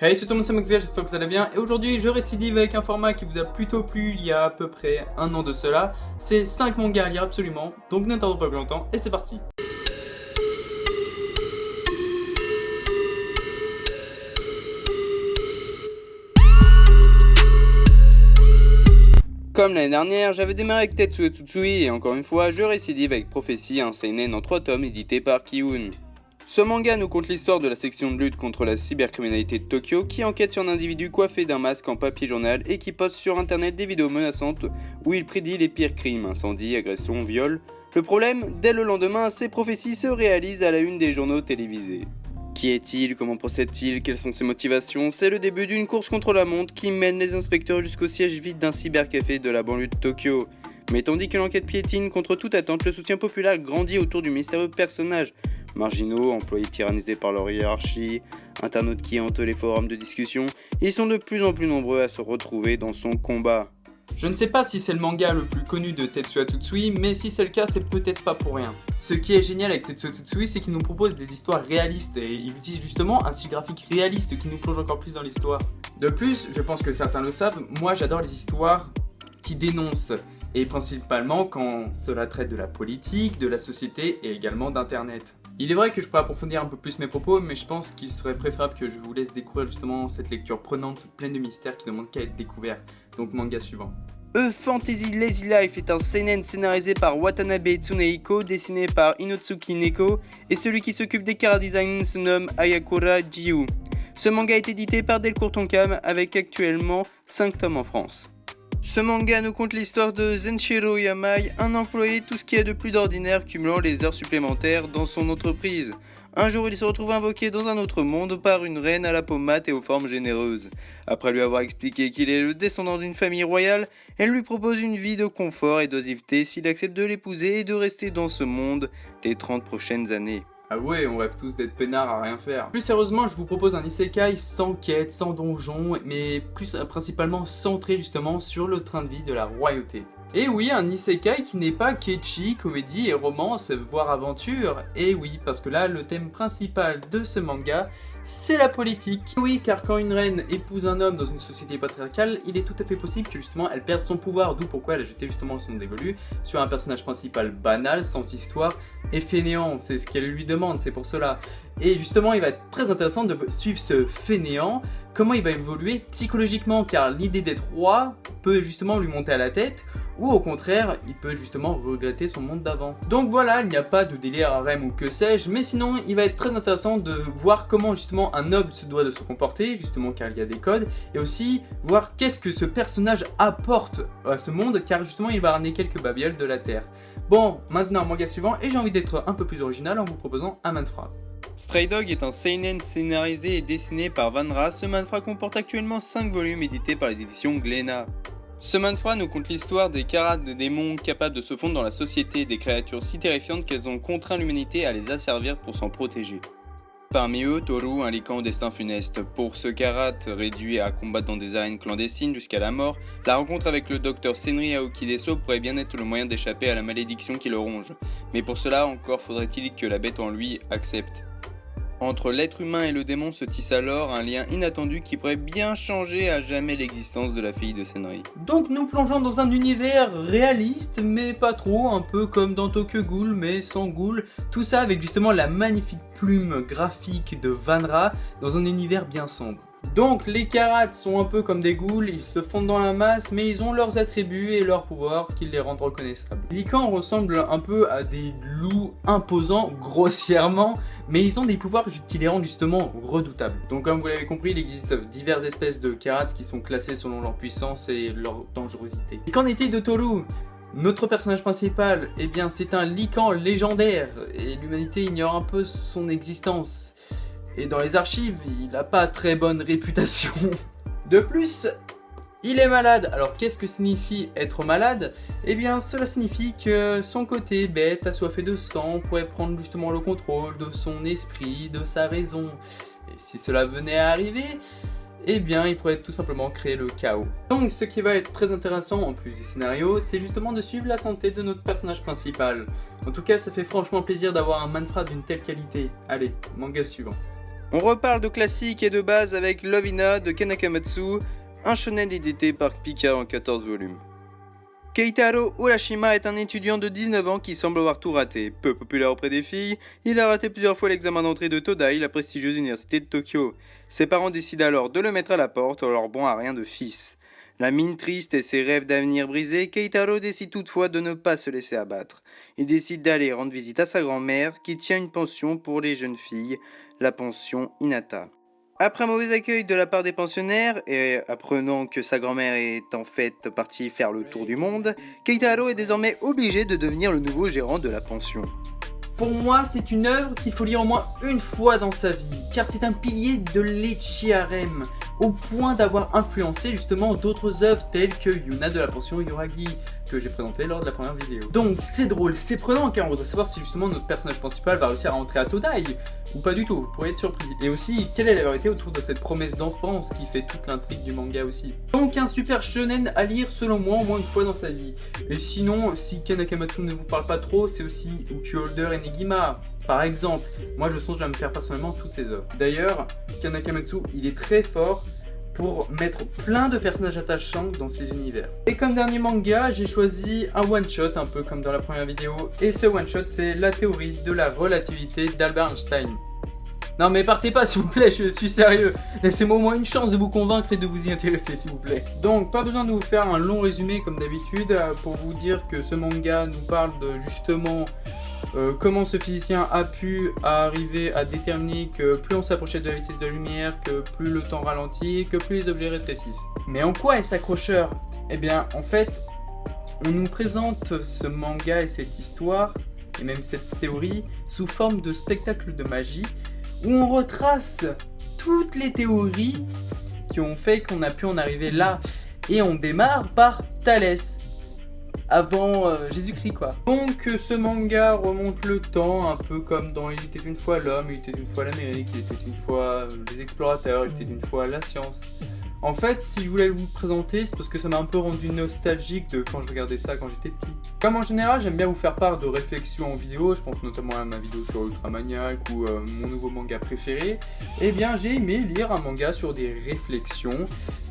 Hey, c'est tout le monde, c'est Maxia, j'espère que vous allez bien. Et aujourd'hui, je récidive avec un format qui vous a plutôt plu il y a à peu près un an de cela. C'est 5 mangas à lire absolument, donc ne tardons pas plus longtemps, et c'est parti. Comme l'année dernière, j'avais démarré avec Tetsuo Tsutsui et encore une fois, je récidive avec Prophétie, un seinen en 3 tomes édité par Kiun. Ce manga nous conte l'histoire de la section de lutte contre la cybercriminalité de Tokyo qui enquête sur un individu coiffé d'un masque en papier journal et qui poste sur internet des vidéos menaçantes où il prédit les pires crimes, incendies, agressions, viols. Le problème, dès le lendemain, ces prophéties se réalisent à la une des journaux télévisés. Qui est-il? Comment procède-t-il? Quelles sont ses motivations? C'est le début d'une course contre la montre qui mène les inspecteurs jusqu'au siège vide d'un cybercafé de la banlieue de Tokyo. Mais tandis que l'enquête piétine, contre toute attente, le soutien populaire grandit autour du mystérieux personnage. Marginaux, employés tyrannisés par leur hiérarchie, internautes qui hantent les forums de discussion, ils sont de plus en plus nombreux à se retrouver dans son combat. Je ne sais pas si c'est le manga le plus connu de Tetsuo Tsutsui, mais si c'est le cas, c'est peut-être pas pour rien. Ce qui est génial avec Tetsuo Tsutsui, c'est qu'il nous propose des histoires réalistes, et il utilise justement un style graphique réaliste qui nous plonge encore plus dans l'histoire. De plus, je pense que certains le savent, moi j'adore les histoires qui dénoncent, et principalement quand cela traite de la politique, de la société et également d'internet. Il est vrai que je pourrais approfondir un peu plus mes propos, mais je pense qu'il serait préférable que je vous laisse découvrir justement cette lecture prenante, pleine de mystères qui ne demande qu'à être découvert. Donc manga suivant. Fantasy Lazy Life est un seinen scénarisé par Watanabe Tsunehiko, dessiné par Inotsuki Neko, et celui qui s'occupe des chara-design se nomme Ayakura Jiu. Ce manga est édité par Delcourt Tonkam avec actuellement 5 tomes en France. Ce manga nous conte l'histoire de Zenshiro Yamai, un employé tout ce qui est de plus d'ordinaire cumulant les heures supplémentaires dans son entreprise. Un jour, il se retrouve invoqué dans un autre monde par une reine à la peau mate et aux formes généreuses. Après lui avoir expliqué qu'il est le descendant d'une famille royale, elle lui propose une vie de confort et d'oisiveté s'il accepte de l'épouser et de rester dans ce monde les 30 prochaines années. Ah ouais, on rêve tous d'être peinards à rien faire. Plus sérieusement, je vous propose un isekai sans quête, sans donjon, mais plus principalement centré justement sur le train de vie de la royauté. Et oui, un isekai qui n'est pas catchy, comédie et romance, voire aventure. Et oui, parce que là, le thème principal de ce manga, c'est la politique. Oui, car quand une reine épouse un homme dans une société patriarcale, il est tout à fait possible que justement elle perde son pouvoir, d'où pourquoi elle a jeté justement son dévolu sur un personnage principal banal, sans histoire et fainéant. C'est ce qu'elle lui demande, c'est pour cela. Et justement, il va être très intéressant de suivre ce fainéant, comment il va évoluer psychologiquement, car l'idée d'être roi peut justement lui monter à la tête, ou au contraire, il peut justement regretter son monde d'avant. Donc voilà, il n'y a pas de délire harem ou que sais-je, mais sinon, il va être très intéressant de voir comment justement un noble se doit de se comporter, justement car il y a des codes, et aussi voir qu'est-ce que ce personnage apporte à ce monde, car justement il va ramener quelques babioles de la Terre. Bon, maintenant, manga suivant, et j'ai envie d'être un peu plus original en vous proposant un manhwa. Stray Dog est un seinen scénarisé et dessiné par Vanra. Ce manhwa comporte actuellement 5 volumes édités par les éditions Glénat. Ce manhwa nous conte l'histoire des karades des démons capables de se fondre dans la société, des créatures si terrifiantes qu'elles ont contraint l'humanité à les asservir pour s'en protéger. Parmi eux, Toru, un lycan au destin funeste. Pour ce karate, réduit à combattre dans des arènes clandestines jusqu'à la mort, la rencontre avec le docteur Senri Aokideso pourrait bien être le moyen d'échapper à la malédiction qui le ronge. Mais pour cela, encore faudrait-il que la bête en lui accepte. Entre l'être humain et le démon se tisse alors un lien inattendu qui pourrait bien changer à jamais l'existence de la fille de Senri. Donc nous plongeons dans un univers réaliste, mais pas trop, un peu comme dans Tokyo Ghoul, mais sans ghoul. Tout ça avec justement la magnifique plume graphique de Vanra dans un univers bien sombre. Donc les karates sont un peu comme des ghouls, ils se fondent dans la masse, mais ils ont leurs attributs et leurs pouvoirs qui les rendent reconnaissables. Les lycans ressemblent un peu à des loups imposants, grossièrement, mais ils ont des pouvoirs qui les rendent justement redoutables. Donc comme vous l'avez compris, il existe diverses espèces de karates qui sont classées selon leur puissance et leur dangerosité. Et qu'en est-il de Toru ? Notre personnage principal, eh bien c'est un lycan légendaire, et l'humanité ignore un peu son existence. Et dans les archives, il n'a pas très bonne réputation. De plus, il est malade. Alors qu'est-ce que signifie être malade? Eh bien cela signifie que son côté bête, assoiffé de sang, pourrait prendre justement le contrôle de son esprit, de sa raison. Et si cela venait à arriver, eh bien il pourrait tout simplement créer le chaos. Donc ce qui va être très intéressant en plus du scénario, c'est justement de suivre la santé de notre personnage principal. En tout cas, ça fait franchement plaisir d'avoir un manhwa d'une telle qualité. Allez, manga suivant. On reparle de classiques et de base avec Lovina de Ken Akamatsu, un shonen édité par Pika en 14 volumes. Keitaro Urashima est un étudiant de 19 ans qui semble avoir tout raté. Peu populaire auprès des filles, il a raté plusieurs fois l'examen d'entrée de Todai, la prestigieuse université de Tokyo. Ses parents décident alors de le mettre à la porte, leur bon à rien de fils. La mine triste et ses rêves d'avenir brisés, Keitaro décide toutefois de ne pas se laisser abattre. Il décide d'aller rendre visite à sa grand-mère qui tient une pension pour les jeunes filles, la pension Hinata. Après un mauvais accueil de la part des pensionnaires et apprenant que sa grand-mère est en fait partie faire le tour du monde, Keitaro est désormais obligé de devenir le nouveau gérant de la pension. Pour moi, c'est une œuvre qu'il faut lire au moins une fois dans sa vie, car c'est un pilier de l'Ecchi Harem, au point d'avoir influencé justement d'autres œuvres telles que Yuna de la pension Yoragi, que j'ai présenté lors de la première vidéo. Donc c'est drôle, c'est prenant, car on voudrait savoir si justement notre personnage principal va réussir à rentrer à Todai, ou pas du tout, vous pourriez être surpris. Et aussi, quelle est la vérité autour de cette promesse d'enfance qui fait toute l'intrigue du manga aussi. Donc un super shonen à lire selon moi au moins une fois dans sa vie. Et sinon, si Ken Akamatsu ne vous parle pas trop, c'est aussi Uki Holder et Negima. Par exemple, moi je songe à me faire personnellement toutes ces œuvres. D'ailleurs, Ken Akamatsu, il est très fort pour mettre plein de personnages attachants dans ses univers. Et comme dernier manga, j'ai choisi un one-shot, un peu comme dans la première vidéo. Et ce one-shot, c'est la théorie de la relativité d'Albert Einstein. Non mais partez pas s'il vous plaît, je suis sérieux. Laissez-moi au moins une chance de vous convaincre et de vous y intéresser s'il vous plaît. Donc pas besoin de vous faire un long résumé comme d'habitude pour vous dire que ce manga nous parle de justement comment ce physicien a pu arriver à déterminer que plus on s'approchait de la vitesse de la lumière, que plus le temps ralentit, que plus les objets rétrécissent. Mais en quoi est-ce accrocheur? Eh bien en fait, on nous présente ce manga et cette histoire, et même cette théorie, sous forme de spectacle de magie, où on retrace toutes les théories qui ont fait qu'on a pu en arriver là. Et on démarre par Thalès, avant Jésus-Christ quoi. Donc ce manga remonte le temps, un peu comme dans Il était une fois l'homme, Il était une fois l'Amérique, Il était une fois les explorateurs, Il était une fois la science. En fait, si je voulais vous le présenter, c'est parce que ça m'a un peu rendu nostalgique de quand je regardais ça quand j'étais petit. Comme en général, j'aime bien vous faire part de réflexions en vidéo, je pense notamment à ma vidéo sur Ultramaniac ou mon nouveau manga préféré. Eh bien, j'ai aimé lire un manga sur des réflexions.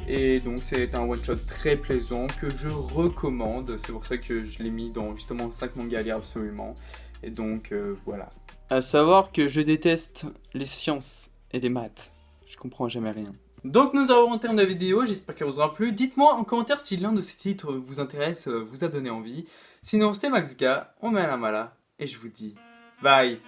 Et donc c'est un one-shot très plaisant que je recommande. C'est pour ça que je l'ai mis dans justement 5 mangas à lire absolument. Et donc voilà. À savoir que je déteste les sciences et les maths. Je comprends jamais rien. Donc nous avons en termes de vidéo, j'espère qu'elle vous aura plu. Dites-moi en commentaire si l'un de ces titres vous intéresse, vous a donné envie. Sinon c'était Maxga, on met à la mala, et je vous dis bye.